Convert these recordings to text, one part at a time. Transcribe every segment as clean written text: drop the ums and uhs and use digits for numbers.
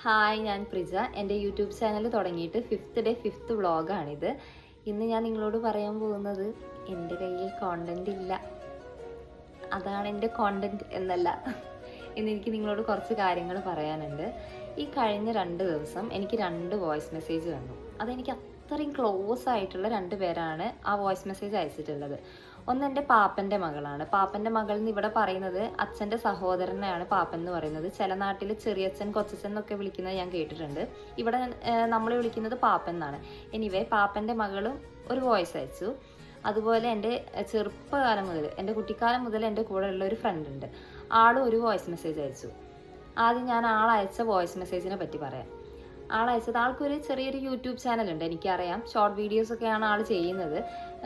Hi, ഞാൻ പ്രിജ. എൻ്റെ YouTube channel തുടങ്ങിയിട്ട് 5th ഡേ 5th വ്ളോഗാണിത്. ഇന്ന് ഞാൻ നിങ്ങളോട് പറയാൻ പോകുന്നത് എൻ്റെ കയ്യിൽ കോണ്ടൻറ് ഇല്ല, അതാണ് എൻ്റെ കോണ്ടൻറ് എന്നല്ല. ഇന്ന് എനിക്ക് നിങ്ങളോട് കുറച്ച് കാര്യങ്ങൾ പറയാനുണ്ട്. ഈ കഴിഞ്ഞ 2 ദിവസം എനിക്ക് 2 വോയിസ് മെസ്സേജ് വന്നു. അതെനിക്ക് അത്രയും ക്ലോസ് ആയിട്ടുള്ള 2 പേരാണ് ആ വോയിസ് മെസ്സേജ് അയച്ചിട്ടുള്ളത്. ഒന്ന് എൻ്റെ പാപ്പൻ്റെ മകളാണ്. പാപ്പൻ്റെ മകൾ എന്ന് ഇവിടെ പറയുന്നത് അച്ഛൻ്റെ സഹോദരനെയാണ് പാപ്പൻ എന്ന് പറയുന്നത്. ചില നാട്ടിൽ ചെറിയച്ഛൻ, കൊച്ചച്ഛൻ എന്നൊക്കെ വിളിക്കുന്നത് ഞാൻ കേട്ടിട്ടുണ്ട്. ഇവിടെ നമ്മൾ വിളിക്കുന്നത് പാപ്പൻ എന്നാണ്. എനിവേ, പാപ്പൻ്റെ മകളും ഒരു വോയിസ് അയച്ചു. അതുപോലെ എൻ്റെ ചെറുപ്പകാലം മുതൽ, എൻ്റെ കുട്ടിക്കാലം മുതൽ എൻ്റെ കൂടെ ഉള്ള ഒരു ഫ്രണ്ട് ഉണ്ട്, ആളും ഒരു വോയിസ് മെസ്സേജ് അയച്ചു. ആദ്യം ഞാൻ ആളയച്ച വോയിസ് മെസ്സേജിനെ പറ്റി പറയാം. ആളയച്ചത്, ആൾക്കൊരു ചെറിയൊരു യൂട്യൂബ് ചാനലുണ്ട്, എനിക്കറിയാം. ഷോർട്ട് വീഡിയോസൊക്കെയാണ് ആൾ ചെയ്യുന്നത്.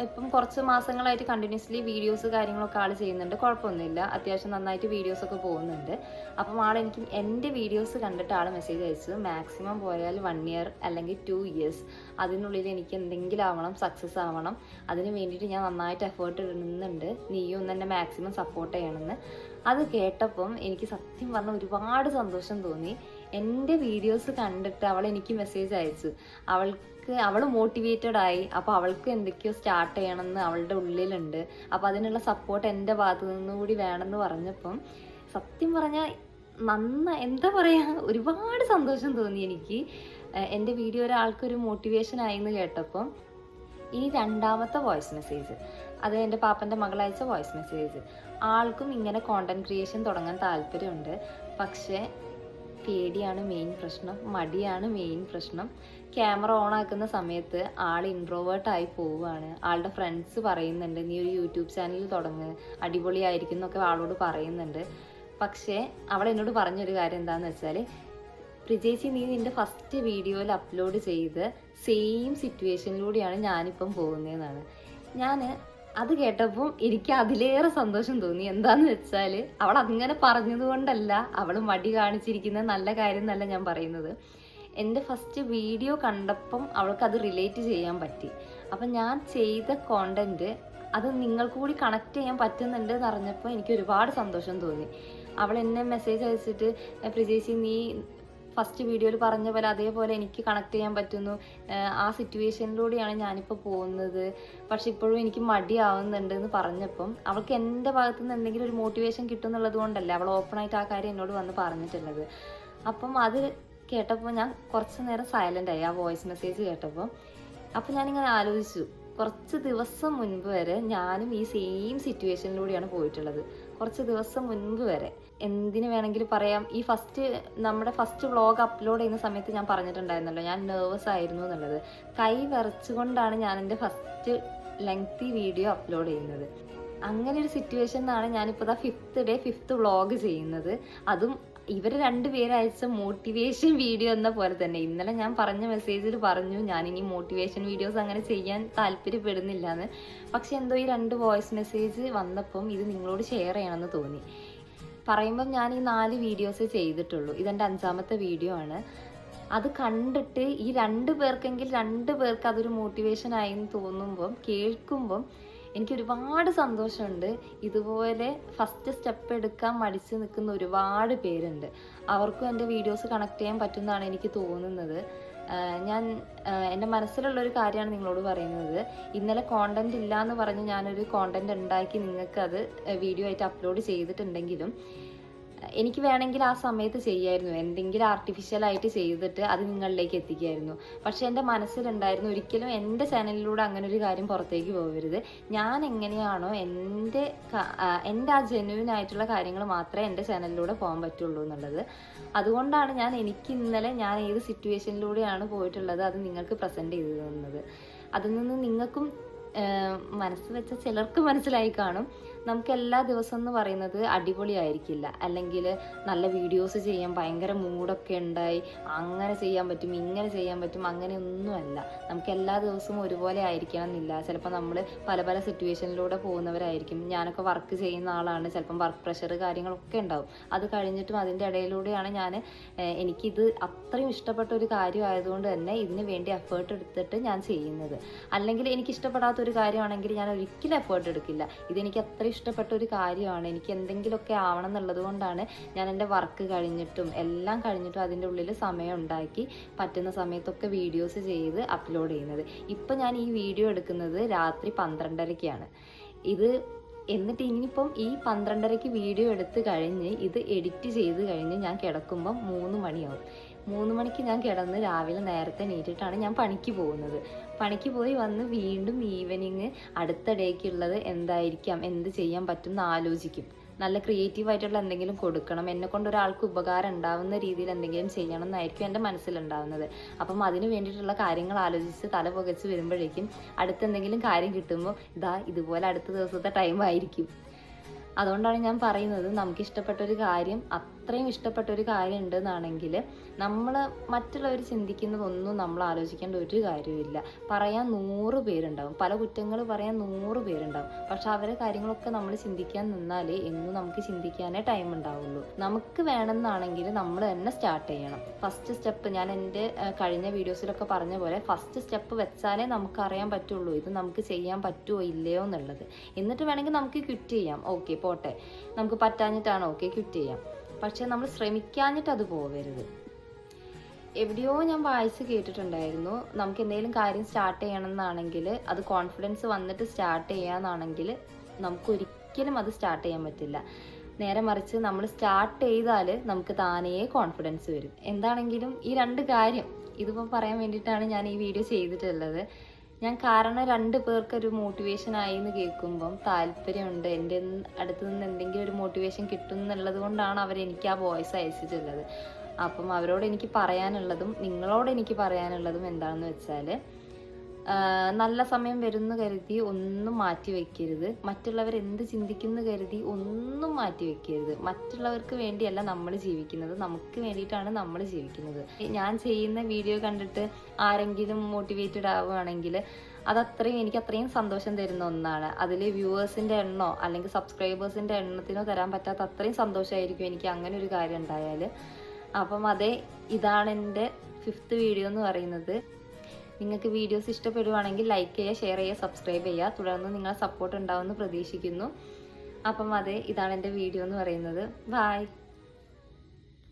ഇപ്പം കുറച്ച് മാസങ്ങളായിട്ട് കണ്ടിന്യൂസ്ലി വീഡിയോസ് കാര്യങ്ങളൊക്കെ ആൾ ചെയ്യുന്നുണ്ട്. കുഴപ്പമൊന്നുമില്ല, അത്യാവശ്യം നന്നായിട്ട് വീഡിയോസൊക്കെ പോകുന്നുണ്ട്. അപ്പം എനിക്ക് എൻ്റെ വീഡിയോസ് കണ്ടിട്ട് ആൾ മെസ്സേജ് അയച്ചു, മാക്സിമം പോയാൽ 1 ഇയർ അല്ലെങ്കിൽ 2 ഇയേഴ്സ്, അതിനുള്ളിൽ എനിക്ക് എന്തെങ്കിലും ആവണം, സക്സസ് ആവണം, അതിന് വേണ്ടിയിട്ട് ഞാൻ നന്നായിട്ട് എഫേർട്ട് ഇടുന്നുണ്ട്, നീയും ഒന്ന് എന്നെ മാക്സിമം സപ്പോർട്ട് ചെയ്യണമെന്ന്. അത് കേട്ടപ്പം എനിക്ക് സത്യം പറഞ്ഞാൽ ഒരുപാട് സന്തോഷം തോന്നി. എൻ്റെ വീഡിയോസ് കണ്ടിട്ട് അവൾ എനിക്ക് മെസ്സേജ് അയച്ചു. അവൾ മോട്ടിവേറ്റഡ് ആയി. അപ്പോൾ അവൾക്ക് എന്തൊക്കെയോ സ്റ്റാർട്ട് ചെയ്യണമെന്ന് അവളുടെ ഉള്ളിലുണ്ട്. അപ്പോൾ അതിനുള്ള സപ്പോർട്ട് എൻ്റെ ഭാഗത്തു നിന്നുകൂടി വേണമെന്ന് പറഞ്ഞപ്പം സത്യം പറഞ്ഞാൽ എന്താ പറയുക, ഒരുപാട് സന്തോഷം തോന്നി എനിക്ക്. എൻ്റെ വീഡിയോ ഒരാൾക്കൊരു മോട്ടിവേഷൻ ആയിന്ന് കേട്ടപ്പം. ഇനി 2ാമത്തെ വോയിസ് മെസ്സേജ്, അത് എൻ്റെ പാപ്പൻ്റെ മകൾ അയച്ച വോയിസ് മെസ്സേജ്. ആൾക്കും ഇങ്ങനെ കോണ്ടന്റ് ക്രിയേഷൻ തുടങ്ങാൻ താല്പര്യമുണ്ട്, പക്ഷേ പേടിയാണ് മെയിൻ പ്രശ്നം, മടിയാണ് മെയിൻ പ്രശ്നം. ക്യാമറ ഓൺ ആക്കുന്ന സമയത്ത് ആൾ ഇൻട്രോവേർട്ടായി പോവുകയാണ്. ആളുടെ ഫ്രണ്ട്സ് പറയുന്നുണ്ട്, നീ ഒരു യൂട്യൂബ് ചാനൽ തുടങ്ങ്, അടിപൊളിയായിരിക്കും എന്നൊക്കെ ആളോട് പറയുന്നുണ്ട്. പക്ഷേ അവൾ എന്നോട് പറഞ്ഞൊരു കാര്യം എന്താണെന്ന് വെച്ചാൽ, പ്രിജേച്ചി, നീ നിൻ്റെ ഫസ്റ്റ് വീഡിയോയിൽ അപ്ലോഡ് ചെയ്ത് സെയിം സിറ്റുവേഷനിലൂടെയാണ് ഞാനിപ്പം പോകുന്നതെന്നാണ്. ഞാൻ അത് കേട്ടപ്പോൾ എനിക്ക് അതിലേറെ സന്തോഷം തോന്നി. എന്താന്ന് വെച്ചാൽ, അവൾ അങ്ങനെ പറഞ്ഞതുകൊണ്ടല്ല, അവൾ മടി കാണിച്ചിരിക്കുന്ന നല്ല കാര്യം എന്നല്ല ഞാൻ പറയുന്നത്. എൻ്റെ ഫസ്റ്റ് വീഡിയോ കണ്ടപ്പം അവൾക്കത് റിലേറ്റ് ചെയ്യാൻ പറ്റി. അപ്പം ഞാൻ ചെയ്ത കോണ്ടൻറ്റ് അത് നിങ്ങൾക്ക് കൂടി കണക്ട് ചെയ്യാൻ പറ്റുന്നുണ്ട് എന്ന് അറിഞ്ഞപ്പോൾ എനിക്ക് ഒരുപാട് സന്തോഷം തോന്നി. അവൾ എന്നെ മെസ്സേജ് അയച്ചിട്ട്, പ്രിജേച്ചി, നീ ഫസ്റ്റ് വീഡിയോയിൽ പറഞ്ഞ പോലെ അതേപോലെ എനിക്ക് കണക്ട് ചെയ്യാൻ പറ്റുന്നു, ആ സിറ്റുവേഷനിലൂടെയാണ് ഞാനിപ്പോൾ പോകുന്നത്, പക്ഷെ ഇപ്പോഴും എനിക്ക് മടിയാവുന്നുണ്ട് എന്ന് പറഞ്ഞപ്പം അവൾക്ക് എൻ്റെ ഭാഗത്തു നിന്ന് എന്തെങ്കിലും ഒരു മോട്ടിവേഷൻ കിട്ടുന്നുള്ളത് കൊണ്ടല്ലേ അവൾ ഓപ്പണായിട്ട് ആ കാര്യം എന്നോട് വന്ന് പറഞ്ഞിട്ടുള്ളത്. അപ്പം അത് കേട്ടപ്പോൾ ഞാൻ കുറച്ച് നേരം സൈലൻ്റ് ആയി, ആ വോയിസ് മെസ്സേജ് കേട്ടപ്പോൾ. അപ്പം ഞാനിങ്ങനെ ആലോചിച്ചു, കുറച്ച് ദിവസം മുൻപ് വരെ ഞാനും ഈ സെയിം സിറ്റുവേഷനിലൂടെയാണ് പോയിട്ടുള്ളത്. കുറച്ച് ദിവസം മുൻപ് വരെ എന്തിനു വേണമെങ്കിലും പറയാം, നമ്മുടെ ഫസ്റ്റ് വ്ളോഗ് അപ്ലോഡ് ചെയ്യുന്ന സമയത്ത് ഞാൻ പറഞ്ഞിട്ടുണ്ടായിരുന്നല്ലോ, ഞാൻ നെർവസ് ആയിരുന്നു എന്നുള്ളത്. കൈ വിറച്ചുകൊണ്ടാണ് ഞാൻ എൻ്റെ ഫസ്റ്റ് ലെങ്തി വീഡിയോ അപ്ലോഡ് ചെയ്യുന്നത്. അങ്ങനെ ഒരു സിറ്റുവേഷനിലാണ് ഞാനിപ്പോൾ 5th ഡേ 5th വ്ളോഗ് ചെയ്യുന്നത്. അതും ഇവർ 2 പേര് അയച്ച മോട്ടിവേഷൻ വീഡിയോ എന്ന പോലെ തന്നെ. ഇന്നലെ ഞാൻ പറഞ്ഞ മെസ്സേജിൽ പറഞ്ഞു, ഞാനിനി മോട്ടിവേഷൻ വീഡിയോസ് അങ്ങനെ ചെയ്യാൻ താല്പര്യപ്പെടുന്നില്ല എന്ന്. പക്ഷെ എന്തോ ഈ 2 വോയിസ് മെസ്സേജ് വന്നപ്പം ഇത് നിങ്ങളോട് ഷെയർ ചെയ്യണമെന്ന് തോന്നി. പറയുമ്പം ഞാൻ ഈ 4 വീഡിയോസ് ചെയ്തിട്ടുള്ളൂ, ഇതെൻ്റെ 5ാമത്തെ വീഡിയോ ആണ്. അത് കണ്ടിട്ട് ഈ 2 പേർക്കെങ്കിൽ 2 പേർക്ക് അതൊരു മോട്ടിവേഷൻ ആയി എന്ന് തോന്നുമ്പം, കേൾക്കുമ്പം എനിക്ക് ഒരുപാട് സന്തോഷമുണ്ട്. ഇതുപോലെ ഫസ്റ്റ് സ്റ്റെപ്പ് എടുക്കാൻ മടിച്ച് നിൽക്കുന്ന ഒരുപാട് പേരുണ്ട്. അവർക്കും എൻ്റെ വീഡിയോസ് കണക്ട് ചെയ്യാൻ പറ്റുമെന്നാണ് എനിക്ക് തോന്നുന്നത്. ഞാൻ എൻ്റെ മനസ്സിലുള്ളൊരു കാര്യമാണ് നിങ്ങളോട് പറയുന്നത്. ഇന്നലെ കോണ്ടൻറ് ഇല്ല എന്ന് പറഞ്ഞ് ഞാനൊരു കോണ്ടൻറ് ഉണ്ടാക്കി നിങ്ങൾക്കത് വീഡിയോ ആയിട്ട് അപ്ലോഡ് ചെയ്തിട്ടുണ്ടെങ്കിലും എനിക്ക് വേണമെങ്കിൽ ആ സമയത്ത് ചെയ്യായിരുന്നു, എന്തെങ്കിലും ആർട്ടിഫിഷ്യലായിട്ട് ചെയ്തിട്ട് അത് നിങ്ങളിലേക്ക് എത്തിക്കായിരുന്നു. പക്ഷെ എൻ്റെ മനസ്സിലുണ്ടായിരുന്നു, ഒരിക്കലും എൻ്റെ ചാനലിലൂടെ അങ്ങനെ ഒരു കാര്യം പുറത്തേക്ക് പോകരുത്. ഞാൻ എങ്ങനെയാണോ എൻ്റെ ആ ജെന്യുവൻ ആയിട്ടുള്ള കാര്യങ്ങൾ മാത്രമേ എൻ്റെ ചാനലിലൂടെ പോകാൻ പറ്റുള്ളൂ എന്നുള്ളത്. അതുകൊണ്ടാണ് എനിക്ക് ഇന്നലെ ഞാൻ ഏത് സിറ്റുവേഷനിലൂടെയാണ് പോയിട്ടുള്ളത് അത് നിങ്ങൾക്ക് പ്രസൻറ്റ് ചെയ്തു തന്നത്. അതിൽ നിന്ന് നിങ്ങൾക്കും മനസ്സ് വെച്ച ചിലർക്ക് മനസ്സിലായി കാണും. നമുക്ക് എല്ലാ ദിവസം എന്ന് പറയുന്നത് അടിപൊളിയായിരിക്കില്ല, അല്ലെങ്കിൽ നല്ല വീഡിയോസ് ചെയ്യാൻ ഭയങ്കര മൂഡൊക്കെ ഉണ്ടായി അങ്ങനെ ചെയ്യാൻ പറ്റും, ഇങ്ങനെ ചെയ്യാൻ പറ്റും, അങ്ങനെയൊന്നുമല്ല. നമുക്ക് എല്ലാ ദിവസവും ഒരുപോലെ ആയിരിക്കണം എന്നില്ല. ചിലപ്പോൾ നമ്മൾ പല പല സിറ്റുവേഷനിലൂടെ പോകുന്നവരായിരിക്കും. ഞാനൊക്കെ വർക്ക് ചെയ്യുന്ന ആളാണ്, ചിലപ്പം വർക്ക് പ്രഷർ കാര്യങ്ങളൊക്കെ ഉണ്ടാവും. അത് കഴിഞ്ഞിട്ടും അതിൻ്റെ ഇടയിലൂടെയാണ് എനിക്കിത് അത്രയും ഇഷ്ടപ്പെട്ട ഒരു കാര്യമായതുകൊണ്ട് തന്നെ ഇതിന് വേണ്ടി എഫേർട്ട് എടുത്തിട്ട് ഞാൻ ചെയ്യുന്നത്. അല്ലെങ്കിൽ എനിക്കിഷ്ടപ്പെടാത്തൊരു കാര്യമാണെങ്കിൽ ഞാൻ ഒരിക്കലും എഫേർട്ട് എടുക്കില്ല. ഇതെനിക്ക് അത്ര ഇഷ്ടപ്പെട്ട ഒരു കാര്യമാണ്. എനിക്ക് എന്തെങ്കിലുമൊക്കെ ആവണം എന്നുള്ളത് കൊണ്ടാണ് ഞാൻ എൻ്റെ വർക്ക് കഴിഞ്ഞിട്ടും എല്ലാം കഴിഞ്ഞിട്ടും അതിൻ്റെ ഉള്ളിൽ സമയം ഉണ്ടാക്കി പറ്റുന്ന സമയത്തൊക്കെ വീഡിയോസ് ചെയ്ത് അപ്ലോഡ് ചെയ്യുന്നത്. ഇപ്പം ഞാൻ ഈ വീഡിയോ എടുക്കുന്നത് രാത്രി 12:30-ക്കാണ്. എന്നിട്ട് ഇനിയിപ്പം ഈ 12:30-ക്ക് വീഡിയോ എടുത്ത് കഴിഞ്ഞ് ഇത് എഡിറ്റ് ചെയ്ത് കഴിഞ്ഞ് ഞാൻ കിടക്കുമ്പം 3 മണിയാവും. 3 മണിക്ക് ഞാൻ കിടന്ന് രാവിലെ നേരത്തെ എണീറ്റിട്ടാണ് ഞാൻ പണിക്ക് പോകുന്നത്. പണിക്ക് പോയി വന്ന് വീണ്ടും ഈവനിങ് അടുത്ത ഡേക്കുള്ളത് എന്തായിരിക്കാം, എന്ത് ചെയ്യാൻ പറ്റും എന്ന് ആലോചിക്കും. നല്ല ക്രിയേറ്റീവായിട്ടുള്ള എന്തെങ്കിലും കൊടുക്കണം, എന്നെ കൊണ്ട് ഒരാൾക്ക് ഉപകാരം ഉണ്ടാവുന്ന രീതിയിൽ എന്തെങ്കിലും ചെയ്യണം എന്നായിരിക്കും എൻ്റെ മനസ്സിലുണ്ടാവുന്നത്. അപ്പം അതിന് വേണ്ടിയിട്ടുള്ള കാര്യങ്ങൾ ആലോചിച്ച് തല പുകച്ച് വരുമ്പോഴേക്കും അടുത്തെന്തെങ്കിലും കാര്യം കിട്ടുമ്പോൾ ഇതുപോലെ അടുത്ത ദിവസത്തെ ടൈം ആയിരിക്കും. അതുകൊണ്ടാണ് ഞാൻ പറയുന്നത്, നമുക്കിഷ്ടപ്പെട്ടൊരു കാര്യം, അത്രയും ഇഷ്ടപ്പെട്ടൊരു കാര്യം ഉണ്ടെന്നാണെങ്കിൽ നമ്മൾ മറ്റുള്ളവർ ചിന്തിക്കുന്നതൊന്നും നമ്മൾ ആലോചിക്കേണ്ട ഒരു കാര്യമില്ല. പറയാൻ 100 പേരുണ്ടാവും, പല കുറ്റങ്ങൾ പറയാൻ 100 പേരുണ്ടാവും. പക്ഷെ അവരെ കാര്യങ്ങളൊക്കെ നമ്മൾ ചിന്തിക്കാൻ നിന്നാൽ എന്നും നമുക്ക് ചിന്തിക്കാനേ ടൈം ഉണ്ടാവുള്ളൂ. നമുക്ക് വേണമെന്നാണെങ്കിൽ നമ്മൾ തന്നെ സ്റ്റാർട്ട് ചെയ്യണം. ഫസ്റ്റ് സ്റ്റെപ്പ് ഞാൻ എൻ്റെ കഴിഞ്ഞ വീഡിയോസിലൊക്കെ പറഞ്ഞ പോലെ ഫസ്റ്റ് സ്റ്റെപ്പ് വെച്ചാലേ നമുക്കറിയാൻ പറ്റുള്ളൂ ഇത് നമുക്ക് ചെയ്യാൻ പറ്റുമോ ഇല്ലയോ എന്നുള്ളത്. എന്നിട്ട് വേണമെങ്കിൽ നമുക്ക് ക്വിറ്റ് ചെയ്യാം. ഓക്കെ പോട്ടെ, നമുക്ക് പറ്റാഞ്ഞിട്ടാണ്, ഓക്കെ ക്വിറ്റ് ചെയ്യാം. പക്ഷെ നമ്മൾ ശ്രമിക്കാഞ്ഞിട്ട് അത് പോവരുത്. എവിടെയോ ഞാൻ വായിച്ച് കേട്ടിട്ടുണ്ടായിരുന്നു, നമുക്ക് എന്തെങ്കിലും കാര്യം സ്റ്റാർട്ട് ചെയ്യണമെന്നാണെങ്കിൽ, അത് കോൺഫിഡൻസ് വന്നിട്ട് സ്റ്റാർട്ട് ചെയ്യാന്നാണെങ്കിൽ നമുക്കൊരിക്കലും അത് സ്റ്റാർട്ട് ചെയ്യാൻ പറ്റില്ല. നേരെ മറിച്ച് നമ്മൾ സ്റ്റാർട്ട് ചെയ്താൽ നമുക്ക് താനേ കോൺഫിഡൻസ് വരും. എന്താണെങ്കിലും ഈ 2 കാര്യം ഇതിപ്പോൾ പറയാൻ വേണ്ടിയിട്ടാണ് ഞാൻ ഈ വീഡിയോ ചെയ്തിട്ടുള്ളത്. കാരണം 2 പേർക്കൊരു മോട്ടിവേഷൻ ആയി എന്ന് കേൾക്കുമ്പം താല്പര്യമുണ്ട്, എൻ്റെ അടുത്ത് നിന്ന് എന്തെങ്കിലും ഒരു മോട്ടിവേഷൻ കിട്ടും എന്നുള്ളത് കൊണ്ടാണ് അവരെനിക്ക് ആ വോയിസ് അയച്ചിട്ടുള്ളത്. അപ്പം അവരോട് എനിക്ക് പറയാനുള്ളതും നിങ്ങളോട് എനിക്ക് പറയാനുള്ളതും എന്താണെന്ന് വെച്ചാൽ, നല്ല സമയം വരുന്നു കരുതി ഒന്നും മാറ്റി വയ്ക്കരുത്. മറ്റുള്ളവർ എന്ത് ചിന്തിക്കുന്നു കരുതി ഒന്നും മാറ്റി വയ്ക്കരുത്. മറ്റുള്ളവർക്ക് വേണ്ടിയല്ല നമ്മൾ ജീവിക്കുന്നത്, നമുക്ക് വേണ്ടിയിട്ടാണ് നമ്മൾ ജീവിക്കുന്നത്. ഞാൻ ചെയ്യുന്ന വീഡിയോ കണ്ടിട്ട് ആരെങ്കിലും മോട്ടിവേറ്റഡ് ആവുകയാണെങ്കിൽ എനിക്ക് അത്രയും സന്തോഷം തരുന്ന ഒന്നാണ്. അതിൽ വ്യൂവേഴ്സിൻ്റെ എണ്ണോ അല്ലെങ്കിൽ സബ്സ്ക്രൈബേഴ്സിൻ്റെ എണ്ണത്തിനോ തരാൻ പറ്റാത്ത അത്രയും സന്തോഷമായിരിക്കും എനിക്ക് അങ്ങനെ ഒരു കാര്യം ഉണ്ടായാൽ. അപ്പം ഇതാണ് എൻ്റെ 5th വീഡിയോ എന്ന് പറയുന്നത്. നിങ്ങൾക്ക് വീഡിയോസ് ഇഷ്ടപ്പെടുവാണെങ്കിൽ ലൈക്ക് ചെയ്യുക, ഷെയർ ചെയ്യുക, സബ്സ്ക്രൈബ് ചെയ്യുക. തുടർന്ന് നിങ്ങളെ സപ്പോർട്ട് ഉണ്ടാവുമെന്ന് പ്രതീക്ഷിക്കുന്നു. അപ്പം ഇതാണ് എൻ്റെ വീഡിയോ എന്ന് പറയുന്നത്. ബൈ.